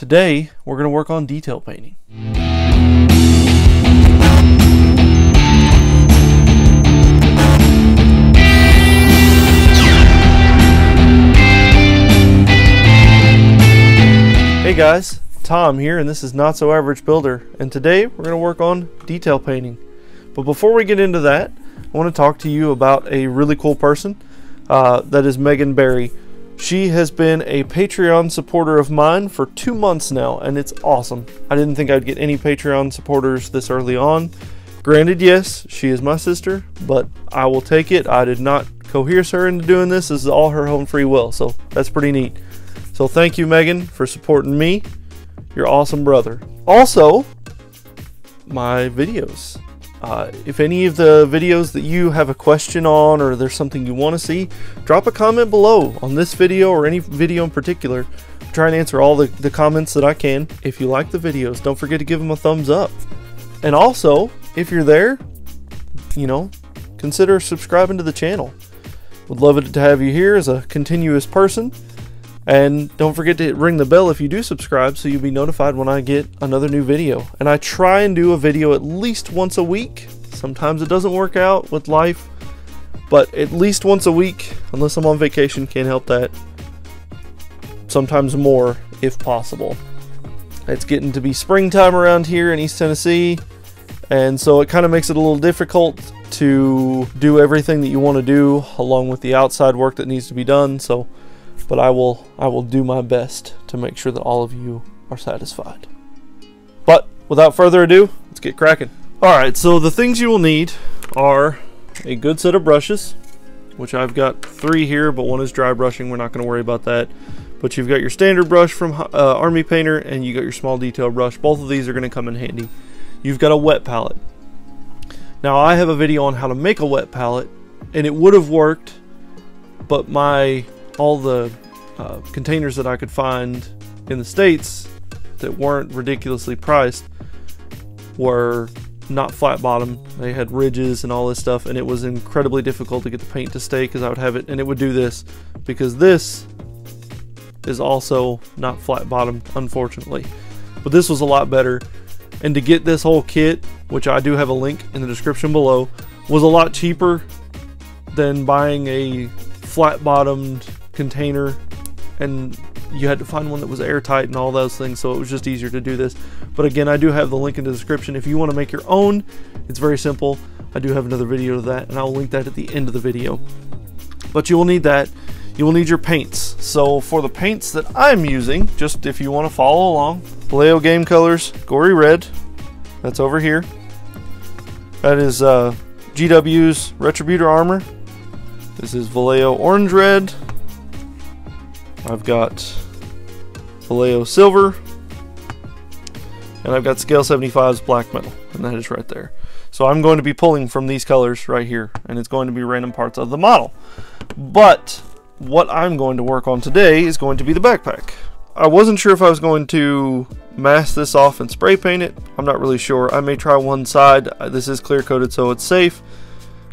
Today, we're going to work on detail painting. Hey guys, Tom here, and this is Not So Average Builder, and today we're going to work on detail painting. But before we get into that, I want to talk to you about a really cool person. That is Megan Berry. She has been a Patreon supporter of mine for 2 months now, and it's awesome. I didn't think I'd get any Patreon supporters this early on. Granted, yes, she is my sister, but I will take it. I did not coerce her into doing this. This is all her own free will, so that's pretty neat. So thank you, Megan, for supporting me. You're awesome, brother. Also, my videos. If any of the videos that you have a question on, or there's something you want to see, drop a comment below on this video or any video in particular. Try and answer all the comments that I can. If you like the videos, don't forget to give them a thumbs up. And also, if you're there, consider subscribing to the channel. Would love it to have you here as a continuous person. And don't forget to ring the bell if you do subscribe, so you'll be notified when I get another new video. And I try and do a video at least once a week. Sometimes it doesn't work out with life, but at least once a week, unless I'm on vacation, can't help that. Sometimes more if possible. It's getting to be springtime around here in East Tennessee, and so it kind of makes it a little difficult to do everything that you want to do, along with the outside work that needs to be done. But I will do my best to make sure that all of you are satisfied. But without further ado, let's get cracking. Alright, so the things you will need are a good set of brushes, which I've got 3 here, but one is dry brushing. We're not going to worry about that. But you've got your standard brush from Army Painter, and you got your small detail brush. Both of these are going to come in handy. You've got a wet palette. Now, I have a video on how to make a wet palette, and it would have worked, but all the containers that I could find in the States that weren't ridiculously priced were not flat bottom. They had ridges and all this stuff, and it was incredibly difficult to get the paint to stay, because I would have it and it would do this, because this is also not flat bottom, unfortunately. But this was a lot better, and to get this whole kit, which I do have a link in the description below, was a lot cheaper than buying a flat bottomed container, and you had to find one that was airtight and all those things, so it was just easier to do this. But again, I do have the link in the description if you want to make your own. It's very simple. I do have another video of that, and I'll link that at the end of the video. But you will need that. You will need your paints. So for the paints that I'm using, just if you want to follow along, Vallejo Game Colors Gory Red, that's over here. That is GW's Retributor Armor. This is Vallejo Orange Red. I've got Vallejo Silver, and I've got Scale 75's Black Metal, and that is right there. So I'm going to be pulling from these colors right here, and it's going to be random parts of the model. But what I'm going to work on today is going to be the backpack. I wasn't sure if I was going to mask this off and spray paint it. I'm not really sure. I may try one side. This is clear coated, so it's safe.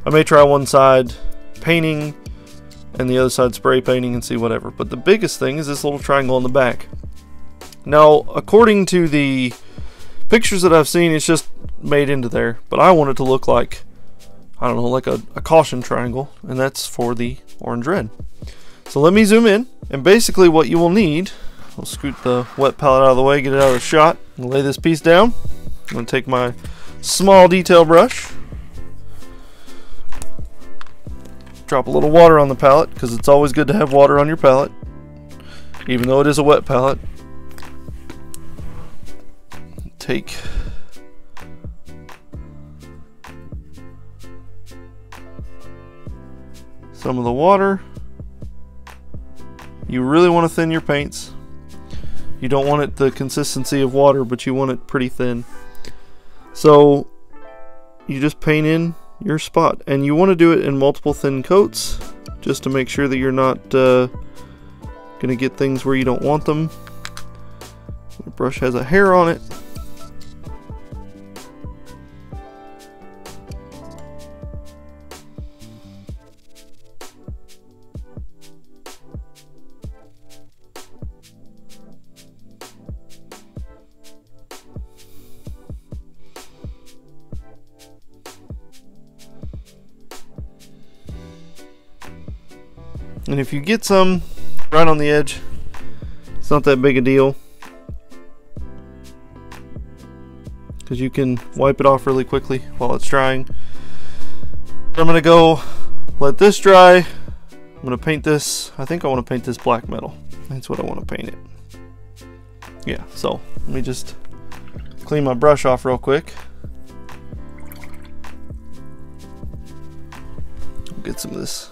I may try one side painting and the other side spray painting and see whatever. But the biggest thing is this little triangle on the back. Now, according to the pictures that I've seen, it's just made into there, but I want it to look like, I don't know, like a caution triangle, and that's for the orange red. So let me zoom in, and basically what you will need, I'll scoot the wet palette out of the way, get it out of the shot, and lay this piece down. I'm going to take my small detail brush, drop a little water on the palette, because it's always good to have water on your palette, even though it is a wet palette. Take some of the water. You really want to thin your paints. You don't want it the consistency of water, but you want it pretty thin. So you just paint in your spot, and you want to do it in multiple thin coats just to make sure that you're not gonna get things where you don't want them. The brush has a hair on it. And if you get some right on the edge, it's not that big a deal, because you can wipe it off really quickly while it's drying. I'm going to go let this dry. I'm going to paint this. I think I want to paint this black metal. That's what I want to paint it. Yeah, so let me just clean my brush off real quick. Get some of this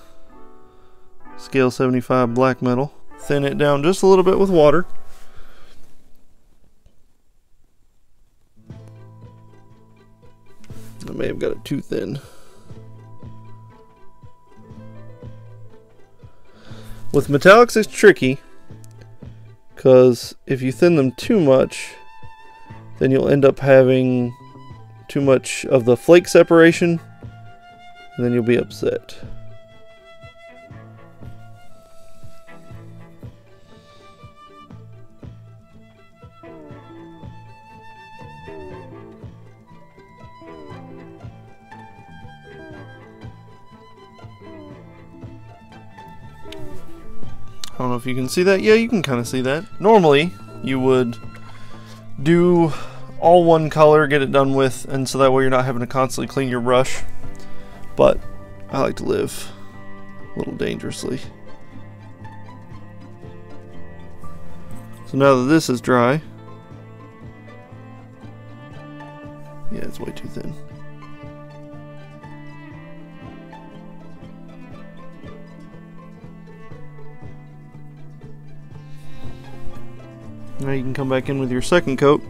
scale 75 black metal. Thin it down just a little bit with water. I may have got it too thin. With metallics it's tricky, because if you thin them too much, then you'll end up having too much of the flake separation, and then you'll be upset. I don't know if you can see that. Yeah, you can kind of see that. Normally, you would do all one color, get it done with, and so that way you're not having to constantly clean your brush. But I like to live a little dangerously. So now that this is dry, yeah, it's way too thin. Now you can come back in with your second coat.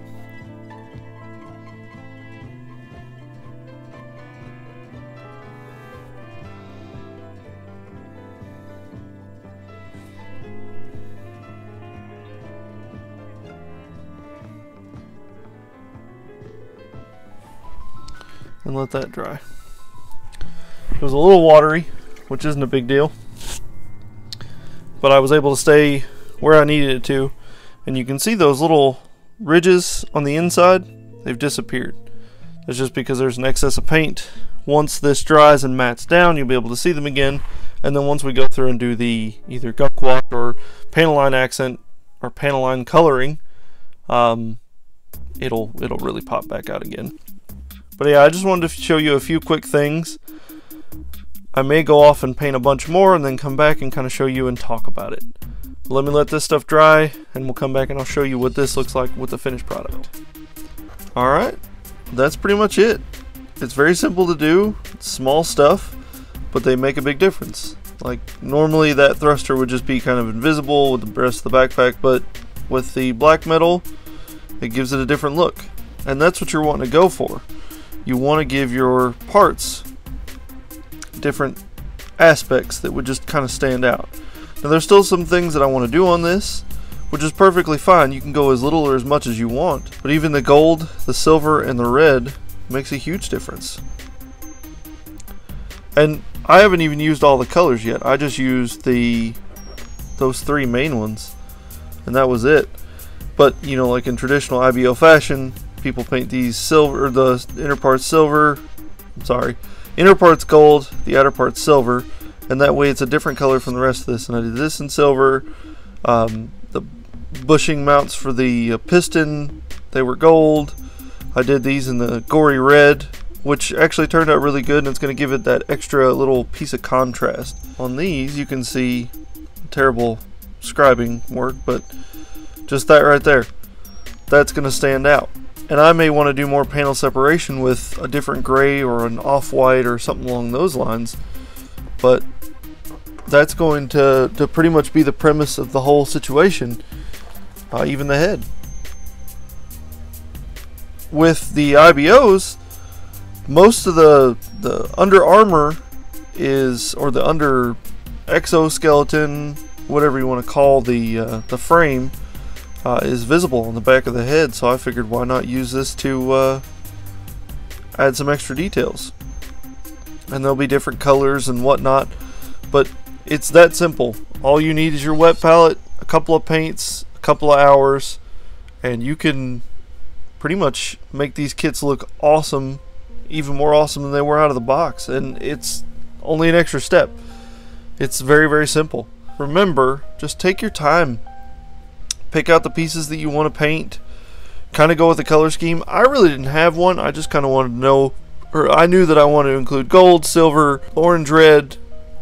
And let that dry. It was a little watery, which isn't a big deal, but I was able to stay where I needed it to. And you can see those little ridges on the inside, they've disappeared. It's just because there's an excess of paint. Once this dries and mats down, you'll be able to see them again. And then once we go through and do the either gunk wash or panel line accent or panel line coloring, it'll really pop back out again. But yeah, I just wanted to show you a few quick things. I may go off and paint a bunch more and then come back and kind of show you and talk about it. Let me let this stuff dry, and we'll come back and I'll show you what this looks like with the finished product. Alright, that's pretty much it. It's very simple to do, it's small stuff, but they make a big difference. Like, normally that thruster would just be kind of invisible with the rest of the backpack, but with the black metal, it gives it a different look. And that's what you're wanting to go for. You want to give your parts different aspects that would just kind of stand out. Now there's still some things that I want to do on this, which is perfectly fine. You can go as little or as much as you want, but even the gold, the silver, and the red makes a huge difference. And I haven't even used all the colors yet. I just used those three main ones, and that was it. But you know, like in traditional IBO fashion, people paint these silver, the inner parts silver, inner parts gold, the outer parts silver, and that way it's a different color from the rest of this. And I did this in silver. The bushing mounts for the piston, they were gold. I did these in the gory red, which actually turned out really good, and it's going to give it that extra little piece of contrast. On these you can see terrible scribing work, but just that right there, that's going to stand out. And I may want to do more panel separation with a different gray or an off-white or something along those lines, but that's going to pretty much be the premise of the whole situation, even the head. With the IBOs, most of the under armor is, or the under exoskeleton, whatever you want to call the frame, is visible on the back of the head, so I figured why not use this to add some extra details. And there'll be different colors and whatnot, but it's that simple. All you need is your wet palette, a couple of paints, a couple of hours, and you can pretty much make these kits look awesome, even more awesome than they were out of the box. And it's only an extra step. It's very, very simple. remember, just take your time. Pick out the pieces that you want to paint. Kind of go with the color scheme. I really didn't have one. I just kind of wanted to know, or I knew that I wanted to include gold, silver, orange, red,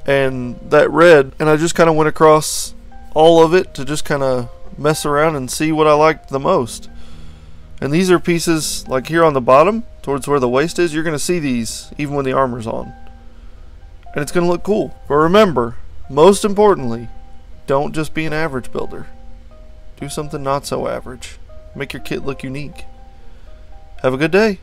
and that red. And I just kind of went across all of it to just kind of mess around and see what I liked the most. And these are pieces like here on the bottom, towards where the waist is. You're going to see these even when the armor's on. And it's going to look cool. But remember, most importantly, don't just be an average builder. Do something not so average. Make your kit look unique. Have a good day.